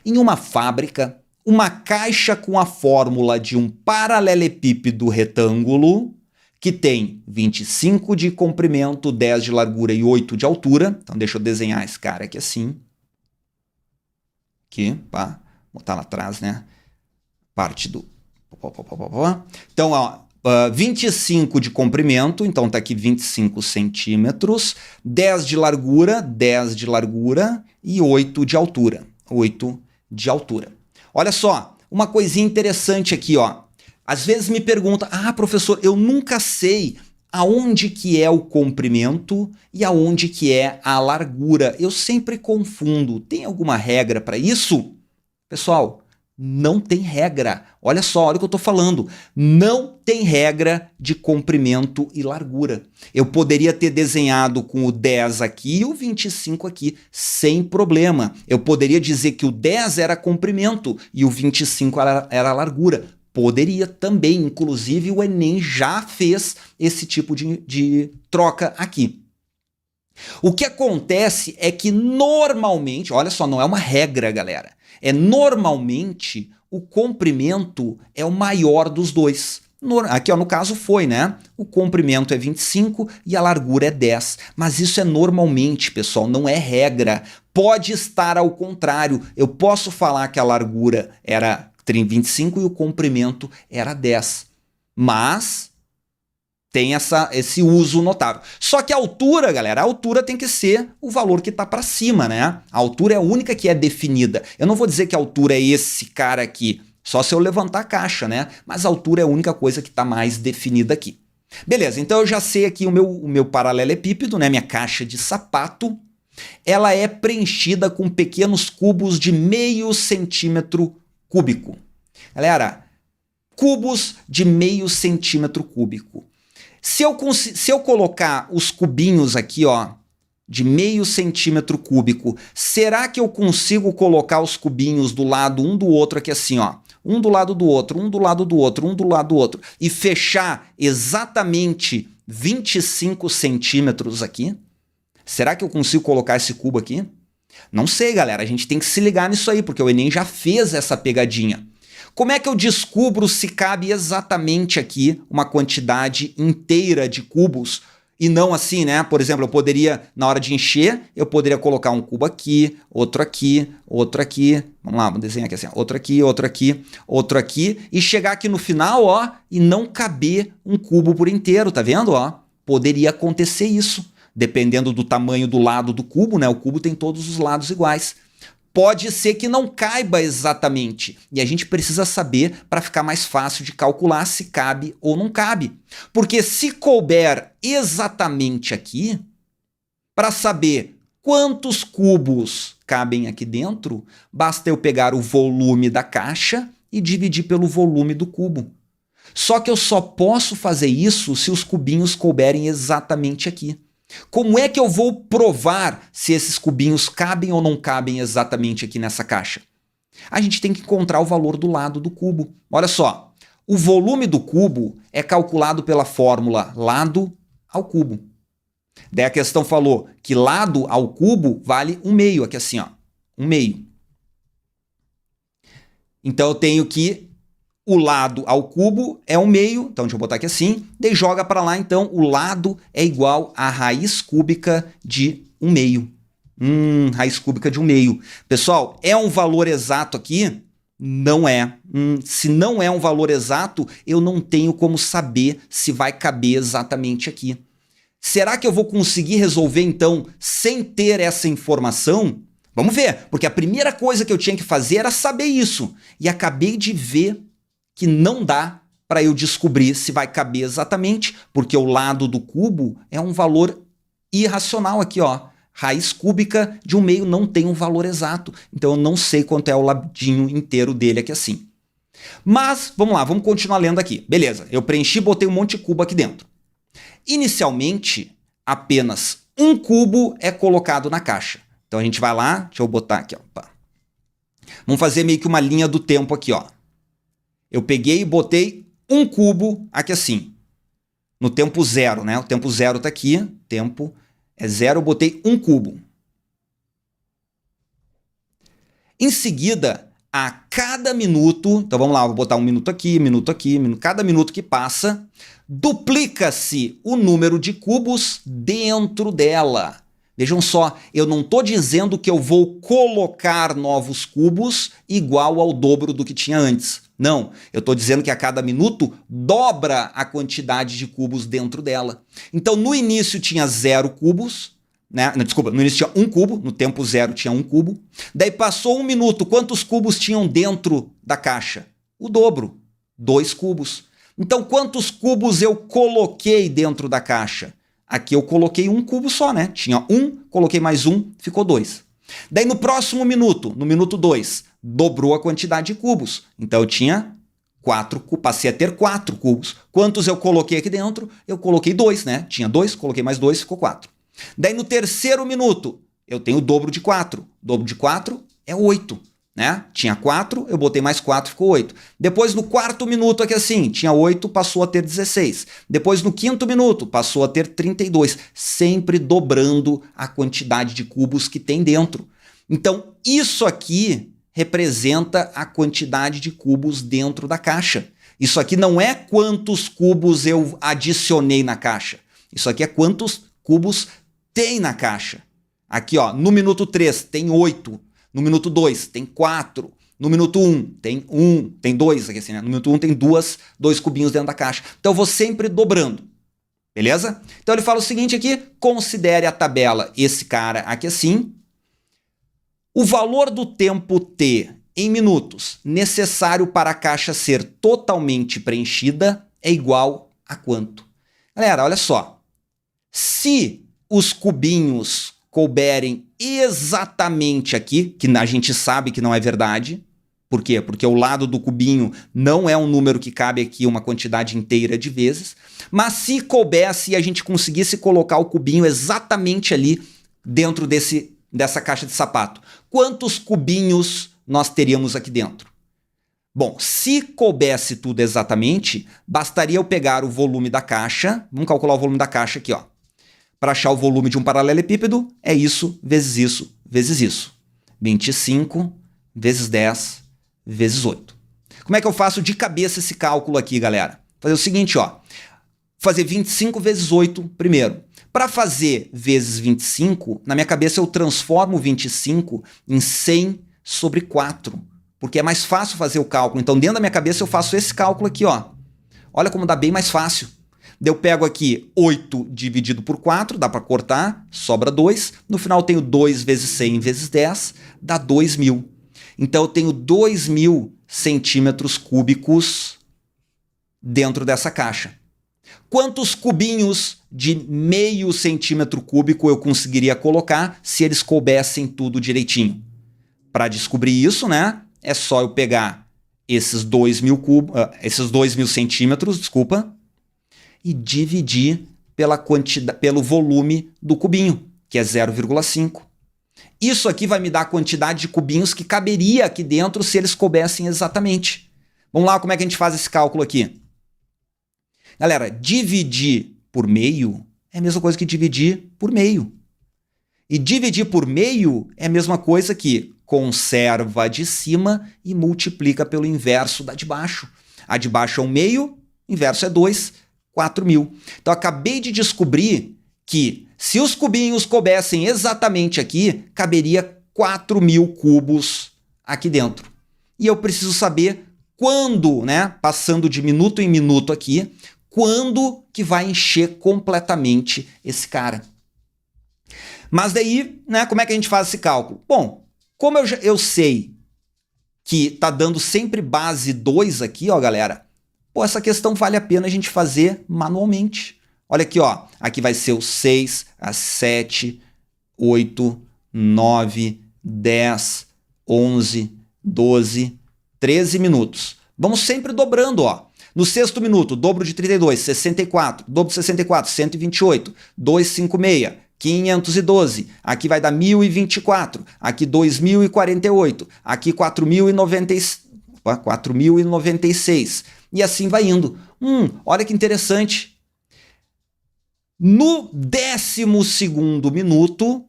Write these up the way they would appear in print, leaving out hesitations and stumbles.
em uma fábrica, uma caixa com a fórmula de um paralelepípedo retângulo que tem 25 de comprimento, 10 de largura e 8 de altura. Então deixa eu desenhar esse cara aqui assim. Aqui, pá, botar lá atrás, né? Parte do... Então, ó, 25 de comprimento, então tá aqui 25 centímetros, 10 de largura e 8 de altura. 8 de altura. Olha só, uma coisinha interessante aqui, ó. Às vezes me pergunta, professor, eu nunca sei aonde que é o comprimento e aonde que é a largura. Eu sempre confundo. Tem alguma regra para isso? Pessoal, não tem regra. Olha só, olha o que eu estou falando. Não tem regra de comprimento e largura. Eu poderia ter desenhado com o 10 aqui e o 25 aqui, sem problema. Eu poderia dizer que o 10 era comprimento e o 25 era largura. Poderia também, inclusive o Enem já fez esse tipo de troca aqui. O que acontece é que normalmente, olha só, não é uma regra, galera, normalmente o comprimento é o maior dos dois. Aqui, ó, no caso foi, né? O comprimento é 25 e a largura é 10. Mas isso é normalmente, pessoal, não é regra. Pode estar ao contrário. Eu posso falar que a largura era 25 e o comprimento era 10. Mas tem esse uso notável. Só que a altura, galera, a altura tem que ser o valor que está para cima, né? A altura é a única que é definida. Eu não vou dizer que a altura é esse cara aqui, só se eu levantar a caixa, né? Mas a altura é a única coisa que está mais definida aqui. Beleza, então eu já sei aqui o meu paralelepípedo, né? Minha caixa de sapato. Ela é preenchida com pequenos cubos de meio centímetro cúbico. Galera, cubos de meio centímetro cúbico. Se eu colocar os cubinhos aqui, ó, de meio centímetro cúbico, será que eu consigo colocar os cubinhos do lado um do outro aqui assim, ó? Um do lado do outro, um do lado do outro, um do lado do outro, e fechar exatamente 25 centímetros aqui? Será que eu consigo colocar esse cubo aqui? Não sei, galera, a gente tem que se ligar nisso aí, porque o Enem já fez essa pegadinha. Como é que eu descubro se cabe exatamente aqui uma quantidade inteira de cubos e não assim, né? Por exemplo, eu poderia, na hora de encher, eu poderia colocar um cubo aqui, outro aqui, outro aqui. Vamos lá, vamos desenhar aqui assim, outro aqui, outro aqui, outro aqui e chegar aqui no final, ó, e não caber um cubo por inteiro, tá vendo, ó? Poderia acontecer isso, dependendo do tamanho do lado do cubo, né? O cubo tem todos os lados iguais. Pode ser que não caiba exatamente, e a gente precisa saber para ficar mais fácil de calcular se cabe ou não cabe. Porque se couber exatamente aqui, para saber quantos cubos cabem aqui dentro, basta eu pegar o volume da caixa e dividir pelo volume do cubo. Só que eu só posso fazer isso se os cubinhos couberem exatamente aqui. Como é que eu vou provar se esses cubinhos cabem ou não cabem exatamente aqui nessa caixa? A gente tem que encontrar o valor do lado do cubo. Olha só, o volume do cubo é calculado pela fórmula lado ao cubo. Daí a questão falou que lado ao cubo vale 1/2, aqui assim, ó, 1/2. Então eu tenho que o lado ao cubo é 1/2, então deixa eu botar aqui assim, daí joga para lá, então o lado é igual a raiz cúbica de 1/2. Raiz cúbica de 1/2. Pessoal, é um valor exato aqui? Não é. Se não é um valor exato, eu não tenho como saber se vai caber exatamente aqui. Será que eu vou conseguir resolver, então, sem ter essa informação? Vamos ver, porque a primeira coisa que eu tinha que fazer era saber isso. E acabei de ver que não dá para eu descobrir se vai caber exatamente, porque o lado do cubo é um valor irracional aqui, ó. Raiz cúbica de 1/2 não tem um valor exato, então eu não sei quanto é o ladinho inteiro dele aqui assim. Mas, vamos lá, vamos continuar lendo aqui. Beleza, eu preenchi e botei um monte de cubo aqui dentro. Inicialmente, apenas um cubo é colocado na caixa. Então a gente vai lá, deixa eu botar aqui, ó. Vamos fazer meio que uma linha do tempo aqui, ó. Eu peguei e botei um cubo aqui assim, no tempo zero, né? O tempo zero tá aqui, tempo é zero, eu botei um cubo. Em seguida, a cada minuto, então vamos lá, vou botar um minuto aqui, cada minuto que passa, duplica-se o número de cubos dentro dela. Vejam só, eu não estou dizendo que eu vou colocar novos cubos igual ao dobro do que tinha antes. Não, eu estou dizendo que a cada minuto dobra a quantidade de cubos dentro dela. Então, no início tinha 0 cubos, né? Desculpa, no início tinha 1 cubo, no tempo 0 tinha 1 cubo. Daí passou 1 minuto, quantos cubos tinham dentro da caixa? O dobro, 2 cubos. Então, quantos cubos eu coloquei dentro da caixa? Aqui eu coloquei 1 cubo só, né? Tinha 1, coloquei mais 1, ficou 2. Daí no próximo minuto, no minuto 2, dobrou a quantidade de cubos. Então eu tinha 4, passei a ter 4 cubos. Quantos eu coloquei aqui dentro? Eu coloquei 2, né? Tinha 2, coloquei mais 2, ficou 4. Daí no terceiro minuto, eu tenho o dobro de 4. O dobro de 4 é 8. Né? Tinha 4, eu botei mais 4, ficou 8. Depois no quarto minuto aqui assim, tinha 8, passou a ter 16. Depois no quinto minuto, passou a ter 32, sempre dobrando a quantidade de cubos que tem dentro. Então isso aqui representa a quantidade de cubos dentro da caixa. Isso aqui não é quantos cubos eu adicionei na caixa. Isso aqui é quantos cubos tem na caixa. Aqui ó, no minuto 3 tem 8. No minuto 2 tem 4, no minuto 1 tem 2, aqui assim, né? No minuto 1 tem 2 cubinhos dentro da caixa. Então eu vou sempre dobrando, beleza? Então ele fala o seguinte aqui, considere a tabela, esse cara aqui assim, o valor do tempo t em minutos necessário para a caixa ser totalmente preenchida é igual a quanto? Galera, olha só, se os cubinhos couberem exatamente aqui, que a gente sabe que não é verdade. Por quê? Porque o lado do cubinho não é um número que cabe aqui uma quantidade inteira de vezes. Mas se coubesse e a gente conseguisse colocar o cubinho exatamente ali dentro dessa caixa de sapato, quantos cubinhos nós teríamos aqui dentro? Bom, se coubesse tudo exatamente, bastaria eu pegar o volume da caixa, vamos calcular o volume da caixa aqui, ó. Para achar o volume de um paralelepípedo, é isso, vezes isso, vezes isso. 25 vezes 10 vezes 8. Como é que eu faço de cabeça esse cálculo aqui, galera? Fazer o seguinte, ó. Fazer 25 vezes 8 primeiro. Para fazer vezes 25, na minha cabeça eu transformo 25 em 100 sobre 4. Porque é mais fácil fazer o cálculo. Então, dentro da minha cabeça eu faço esse cálculo aqui, ó. Olha como dá bem mais fácil. Eu pego aqui 8 dividido por 4, dá para cortar, sobra 2. No final eu tenho 2 vezes 100 vezes 10, dá 2.000. Então eu tenho 2.000 centímetros cúbicos dentro dessa caixa. Quantos cubinhos de meio centímetro cúbico eu conseguiria colocar se eles coubessem tudo direitinho? Para descobrir isso, né, é só eu pegar esses 2.000 centímetros, desculpa, e dividir pelo volume do cubinho, que é 0,5. Isso aqui vai me dar a quantidade de cubinhos que caberia aqui dentro se eles coubessem exatamente. Vamos lá, como é que a gente faz esse cálculo aqui? Galera, dividir por meio é a mesma coisa que dividir por meio. E dividir por meio é a mesma coisa que conserva a de cima e multiplica pelo inverso da de baixo. A de baixo é 1 meio, inverso é 2, 4.000. Então, acabei de descobrir que se os cubinhos coubessem exatamente aqui, caberia 4.000 cubos aqui dentro. E eu preciso saber quando, né, passando de minuto em minuto aqui, quando que vai encher completamente esse cara. Mas daí, né, como é que a gente faz esse cálculo? Bom, como eu sei que tá dando sempre base 2 aqui, ó, galera, pô, essa questão vale a pena a gente fazer manualmente. Olha aqui, ó. Aqui vai ser o 6, a 7, 8, 9, 10, 11, 12, 13 minutos. Vamos sempre dobrando, ó. No sexto minuto, dobro de 32, 64. Dobro de 64, 128. 256, 512. Aqui vai dar 1024. Aqui 2048. Aqui 4096. E assim vai indo. Olha que interessante. No 12º minuto,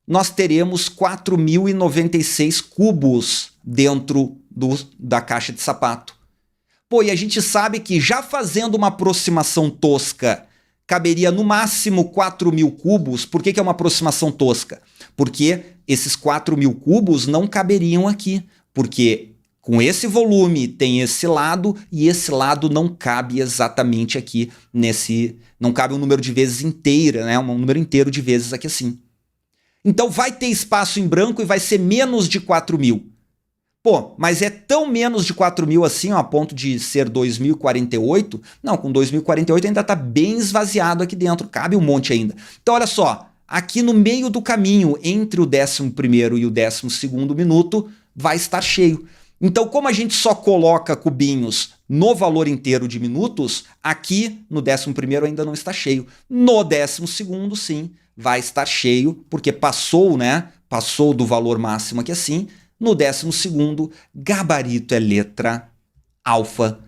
nós teremos 4.096 cubos dentro da caixa de sapato. Pô, e a gente sabe que já fazendo uma aproximação tosca, caberia no máximo 4.000 cubos. Por que é uma aproximação tosca? Porque esses 4.000 cubos não caberiam aqui, porque com esse volume tem esse lado e esse lado não cabe exatamente aqui nesse... Não cabe um número de vezes inteira, né? Um número inteiro de vezes aqui assim. Então vai ter espaço em branco e vai ser menos de 4.000. Pô, mas é tão menos de 4.000 assim, ó, a ponto de ser 2.048? Não, com 2.048 ainda está bem esvaziado aqui dentro, cabe um monte ainda. Então olha só, aqui no meio do caminho, entre o 11º e o 12º minuto, vai estar cheio. Então como a gente só coloca cubinhos no valor inteiro de minutos, aqui no 11º ainda não está cheio. No 12º, sim, vai estar cheio, porque passou, né? Passou do valor máximo aqui assim. No 12º, gabarito é letra alfa,